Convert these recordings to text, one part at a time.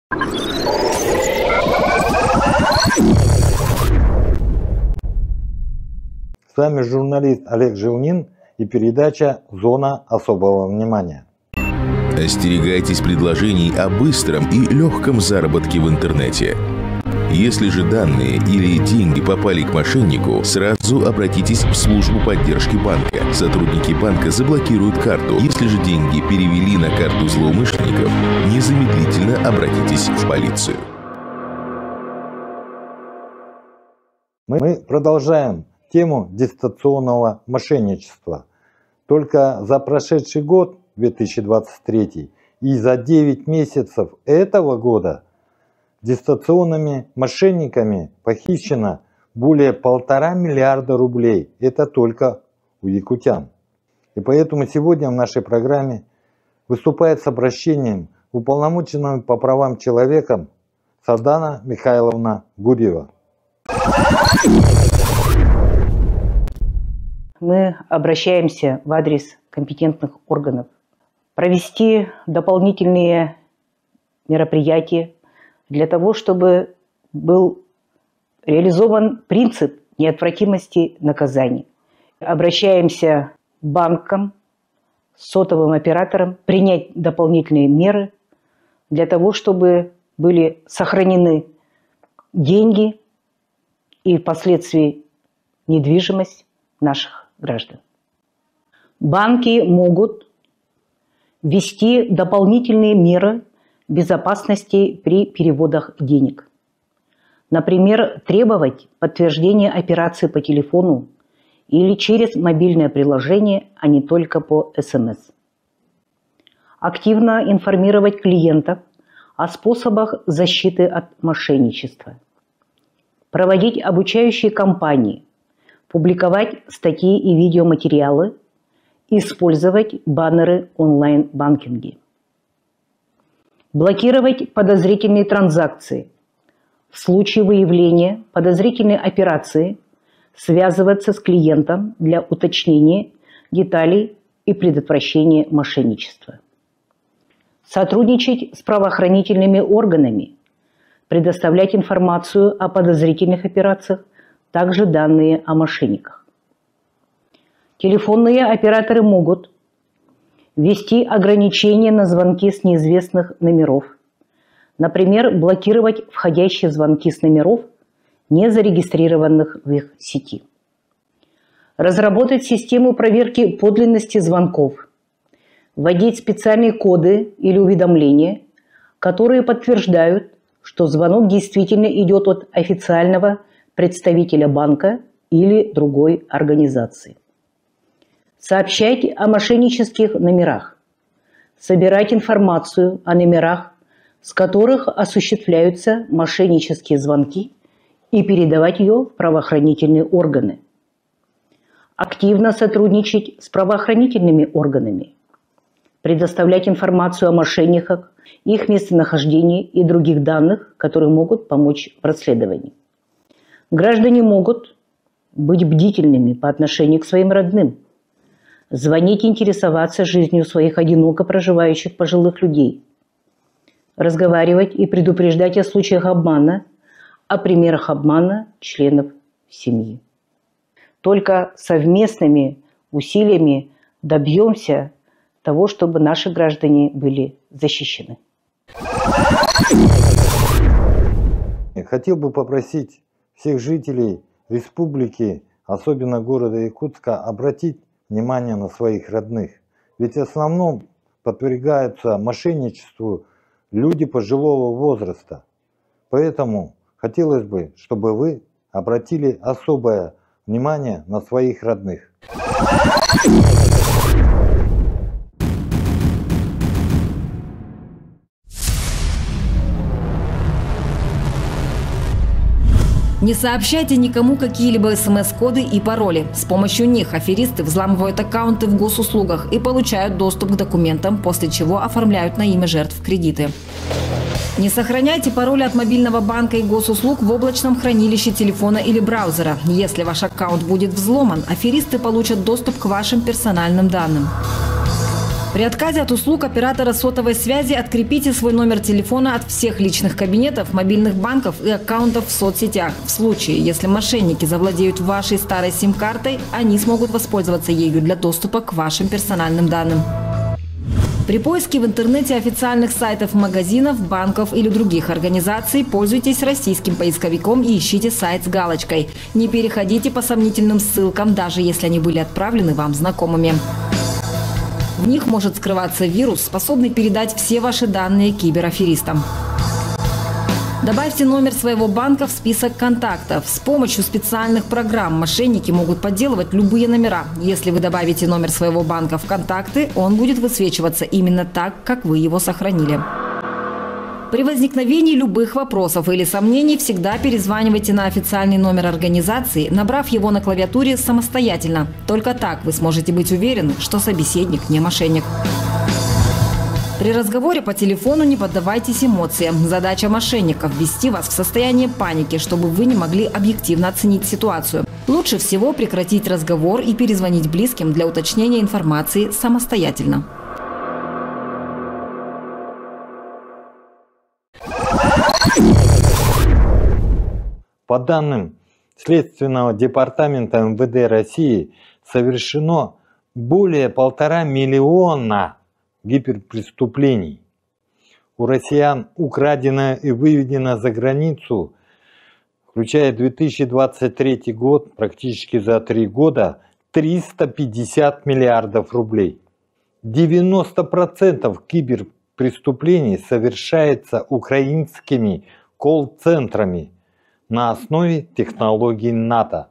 С вами журналист Олег Жилнин и передача «Зона особого внимания». Остерегайтесь предложений о быстром и легком заработке в интернете. Если же данные или деньги попали к мошеннику, сразу обратитесь в службу поддержки банка. Сотрудники банка заблокируют карту. Если же деньги перевели на карту злоумышленников, незамедлительно обратитесь в полицию. Мы продолжаем тему дистанционного мошенничества. Только за прошедший год, 2023, и за 9 месяцев этого года дистанционными мошенниками похищено более 1,5 миллиарда рублей. Это только у якутян. И поэтому сегодня в нашей программе выступает с обращением уполномоченного по правам человека Сардана Михайловна Гурьева. Мы обращаемся в адрес компетентных органов провести дополнительные мероприятия для того, чтобы был реализован принцип неотвратимости наказаний. Обращаемся к банкам, сотовым операторам принять дополнительные меры для того, чтобы были сохранены деньги и впоследствии недвижимость наших граждан. Банки могут ввести дополнительные меры безопасности при переводах денег. Например, требовать подтверждения операции по телефону или через мобильное приложение, а не только по СМС. Активно информировать клиентов о способах защиты от мошенничества. Проводить обучающие кампании, публиковать статьи и видеоматериалы, использовать баннеры онлайн-банкинге. Блокировать подозрительные транзакции. В случае выявления подозрительной операции связываться с клиентом для уточнения деталей и предотвращения мошенничества. Сотрудничать с правоохранительными органами, предоставлять информацию о подозрительных операциях, также данные о мошенниках. Телефонные операторы могут ввести ограничения на звонки с неизвестных номеров. Например, блокировать входящие звонки с номеров, не зарегистрированных в их сети. Разработать систему проверки подлинности звонков. Вводить специальные коды или уведомления, которые подтверждают, что звонок действительно идет от официального представителя банка или другой организации. Сообщать о мошеннических номерах. Собирать информацию о номерах, с которых осуществляются мошеннические звонки, и передавать ее в правоохранительные органы. Активно сотрудничать с правоохранительными органами. Предоставлять информацию о мошенниках, их местонахождении и других данных, которые могут помочь в расследовании. Граждане могут быть бдительными по отношению к своим родным. Звонить и интересоваться жизнью своих одиноко проживающих пожилых людей. Разговаривать и предупреждать о случаях обмана, о примерах обмана членов семьи. Только совместными усилиями добьемся того, чтобы наши граждане были защищены. Хотел бы попросить всех жителей республики, особенно города Якутска, обратить внимание на своих родных. Ведь в основном подвергаются мошенничеству люди пожилого возраста. Поэтому хотелось бы, чтобы вы обратили особое внимание на своих родных. Не сообщайте никому какие-либо смс-коды и пароли. С помощью них аферисты взламывают аккаунты в госуслугах и получают доступ к документам, после чего оформляют на имя жертв кредиты. Не сохраняйте пароли от мобильного банка и госуслуг в облачном хранилище телефона или браузера. Если ваш аккаунт будет взломан, аферисты получат доступ к вашим персональным данным. При отказе от услуг оператора сотовой связи открепите свой номер телефона от всех личных кабинетов, мобильных банков и аккаунтов в соцсетях. В случае, если мошенники завладеют вашей старой сим-картой, они смогут воспользоваться ею для доступа к вашим персональным данным. При поиске в интернете официальных сайтов магазинов, банков или других организаций пользуйтесь российским поисковиком и ищите сайт с галочкой. Не переходите по сомнительным ссылкам, даже если они были отправлены вам знакомыми. В них может скрываться вирус, способный передать все ваши данные кибераферистам. Добавьте номер своего банка в список контактов. С помощью специальных программ мошенники могут подделывать любые номера. Если вы добавите номер своего банка в контакты, он будет высвечиваться именно так, как вы его сохранили. При возникновении любых вопросов или сомнений всегда перезванивайте на официальный номер организации, набрав его на клавиатуре самостоятельно. Только так вы сможете быть уверены, что собеседник не мошенник. При разговоре по телефону не поддавайтесь эмоциям. Задача мошенников – ввести вас в состояние паники, чтобы вы не могли объективно оценить ситуацию. Лучше всего прекратить разговор и перезвонить близким для уточнения информации самостоятельно. По данным Следственного департамента МВД России совершено более 1,5 миллиона гиперпреступлений. У россиян украдено и выведено за границу, включая 2023 год, практически за 3 года, 350 миллиардов рублей. 90% киберпреступлений совершается украинскими колл-центрами на основе технологий НАТО.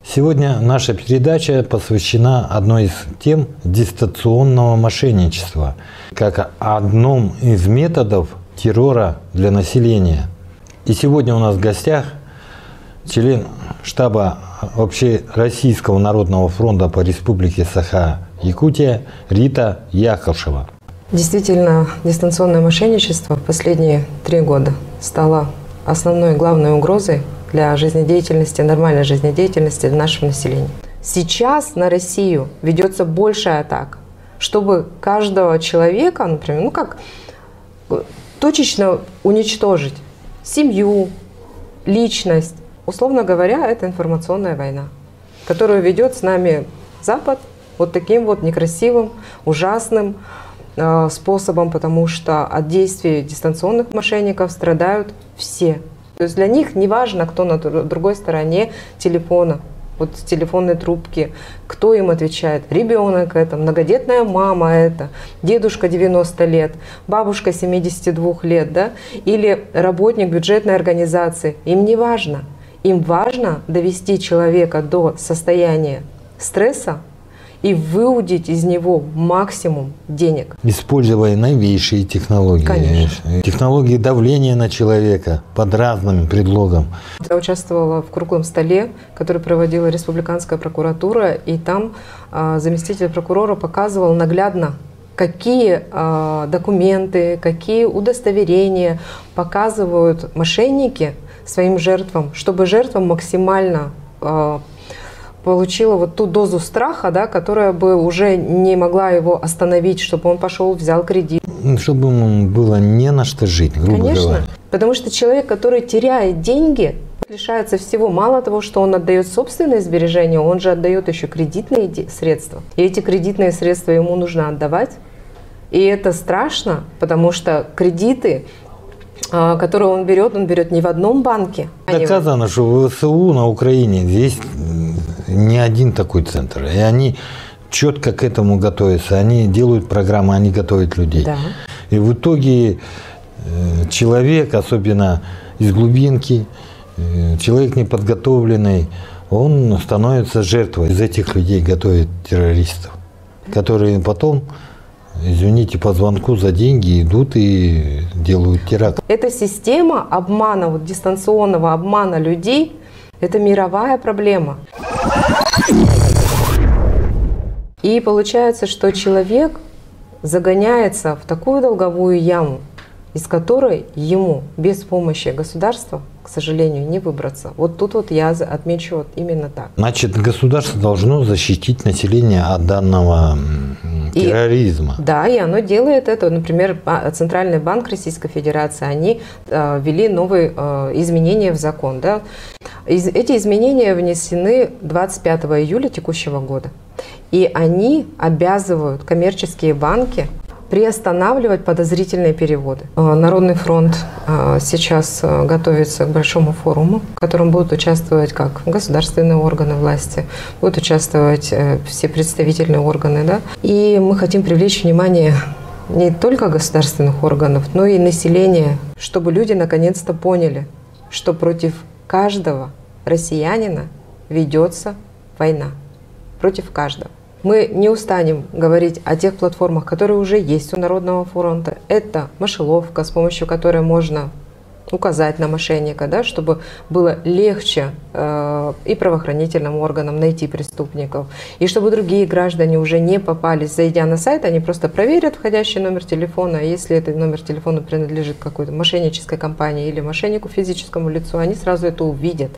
Сегодня наша передача посвящена одной из тем дистанционного мошенничества, как одном из методов террора для населения. И сегодня у нас в гостях член штаба Общероссийского народного фронта по Республике Саха-Якутия Рита Яковшева. Действительно, дистанционное мошенничество в последние 3 года стало основной главной угрозой для жизнедеятельности, нормальной жизнедеятельности нашего населения. Сейчас на Россию ведется большая атака, чтобы каждого человека, например, точечно уничтожить семью, личность. Условно говоря, это информационная война, которую ведет с нами Запад вот таким вот некрасивым, ужасным способом, потому что от действий дистанционных мошенников страдают все. То есть для них не важно, кто на другой стороне телефона, вот телефонной трубки, кто им отвечает. Ребенок это, многодетная мама это, дедушка 90 лет, бабушка 72 лет, да, или работник бюджетной организации. Им не важно. Им важно довести человека до состояния стресса и выудить из него максимум денег. Используя новейшие технологии. Конечно. Технологии давления на человека под разным предлогом. Я участвовала в круглом столе, который проводила Республиканская прокуратура, и там заместитель прокурора показывал наглядно, какие документы, какие удостоверения показывают мошенники своим жертвам, чтобы жертва максимально получила вот ту дозу страха, да, которая бы уже не могла его остановить, чтобы он пошел, взял кредит. Чтобы ему было не на что жить, грубо говоря. Конечно, потому что человек, который теряет деньги, лишается всего. Мало того, что он отдает собственные сбережения, он же отдает еще кредитные средства. И эти кредитные средства ему нужно отдавать. И это страшно, потому что кредиты, которые он берет не в одном банке. Доказано, что в ВСУ на Украине здесь не один такой центр. И они четко к этому готовятся. Они делают программы, они готовят людей. Да. И в итоге человек, особенно из глубинки, человек неподготовленный, он становится жертвой. Из этих людей готовят террористов, которые потом, извините, по звонку за деньги идут и делают теракт. Эта система обмана, вот дистанционного обмана людей, это мировая проблема. И получается, что человек загоняется в такую долговую яму, из которой ему без помощи государства, к сожалению, не выбраться. Вот тут вот я отмечу вот именно так. Значит, государство должно защитить население от данного терроризма. Да, и оно делает это. Например, Центральный банк Российской Федерации, они ввели новые изменения в закон. Да? Эти изменения внесены 25 июля текущего года. И они обязывают коммерческие банки приостанавливать подозрительные переводы. Народный фронт сейчас готовится к большому форуму, в котором будут участвовать как государственные органы власти, будут участвовать все представительные органы. Да? И мы хотим привлечь внимание не только государственных органов, но и населения, чтобы люди наконец-то поняли, что против каждого россиянина ведется война. Против каждого. Мы не устанем говорить о тех платформах, которые уже есть у Народного фронта. Это мышеловка, с помощью которой можно указать на мошенника, да, чтобы было легче и правоохранительным органам найти преступников. И чтобы другие граждане уже не попались, зайдя на сайт, они просто проверят входящий номер телефона. И если этот номер телефона принадлежит какой-то мошеннической компании или мошеннику физическому лицу, они сразу это увидят.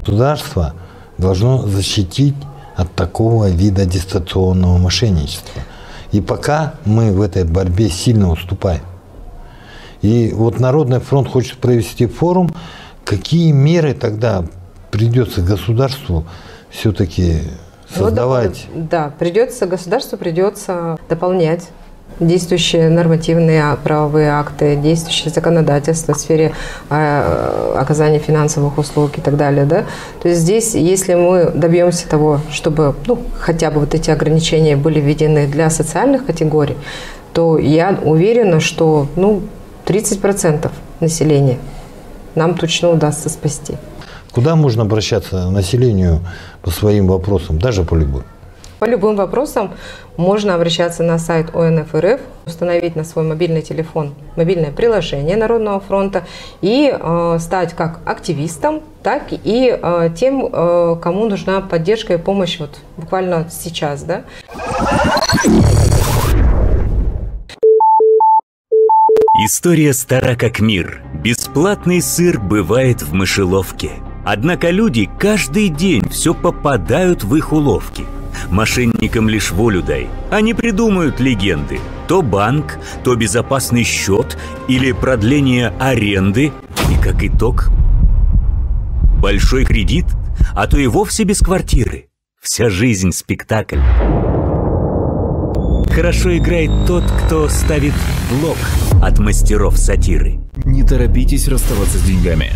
Государство должно защитить от такого вида дистанционного мошенничества. И пока мы в этой борьбе сильно уступаем. И вот Народный фронт хочет провести форум, какие меры тогда придется государству все-таки создавать? Да, государству придется дополнять действующие нормативные правовые акты, действующее законодательство в сфере оказания финансовых услуг и так далее. Да? То есть здесь, если мы добьемся того, чтобы хотя бы вот эти ограничения были введены для социальных категорий, то я уверена, что 30% населения нам точно удастся спасти. Куда можно обращаться населению по своим вопросам, даже по любым? По любым вопросам можно обращаться на сайт ОНФ.РФ, установить на свой мобильный телефон мобильное приложение Народного фронта и стать как активистом, так и тем, кому нужна поддержка и помощь вот буквально сейчас. Да? История стара как мир. Бесплатный сыр бывает в мышеловке. Однако люди каждый день все попадают в их уловки. Мошенникам лишь волю дай. Они придумают легенды. То банк, то безопасный счет или продление аренды. И как итог большой кредит, а то и вовсе без квартиры. Вся жизнь спектакль. Хорошо играет тот, кто ставит блок от мастеров сатиры. Не торопитесь расставаться с деньгами.